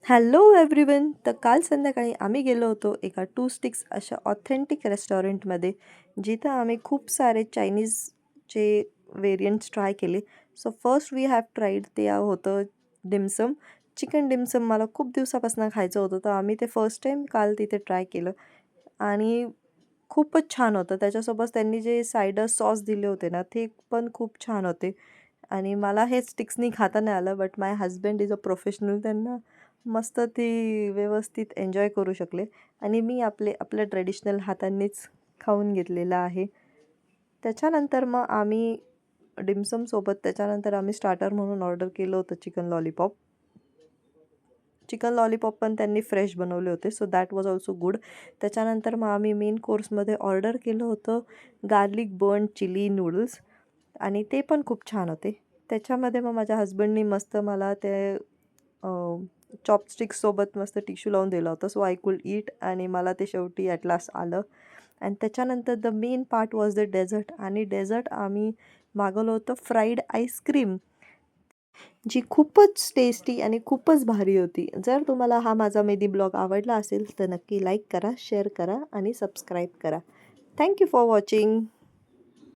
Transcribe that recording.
Hello everyone. तर काल संध्याकाळी आम्ही गेलो होतो एका टू स्टिक्स अशा ऑथेंटिक रेस्टॉरंटमध्ये, जिथं आम्ही खूप सारे चायनीजचे व्हेरियंट्स ट्राय केले. So first we have tried ते होतं डिमसम. चिकन डिमसम मला खूप दिवसापासून खायचं होतं, तर आम्ही ते फर्स्ट टाईम काल तिथे ट्राय केलं आणि खूपच छान होतं. त्याच्यासोबत त्यांनी जे सायडर सॉस दिले होते ना, ते पण खूप छान होते. आणि मला हे स्टिक्सनी खाता नाही आलं, but my husband is a professional. त्यांना मस्त ती व्यवस्थित एन्जॉय करू शकले आणि मी आपल्या ट्रेडिशनल हातांनीच खाऊन घेतलेलं आहे. त्याच्यानंतर मग आम्ही डिमसमसोबत त्याच्यानंतर आम्ही स्टार्टर म्हणून ऑर्डर केलं होतं चिकन लॉलीपॉप. चिकन लॉलीपॉप पण त्यांनी फ्रेश बनवले होते, so that was also good. त्याच्यानंतर मग आम्ही मेन कोर्समध्ये ऑर्डर केलं होतं गार्लिक बर्न चिली नूडल्स आणि ते पण खूप छान होते. त्याच्यामध्ये मग माझ्या हसबंडनी मस्त मला ते चॉपस्टिक्ससोबत मस्त टिश्यू लावून दिला होता, सो आय कुड ईट. आणि मला ते शेवटी ॲट लास्ट आलं. आणि त्याच्यानंतर the main part was the dessert. आणि डेझर्ट आम्ही मागवलं होतं फ्राईड आईस्क्रीम, जी खूपच टेस्टी आणि खूपच भारी होती. जर तुम्हाला हा माझा मेदी ब्लॉग आवडला असेल तर नक्की लाईक करा, शेअर करा आणि सबस्क्राईब करा. Thank you for watching.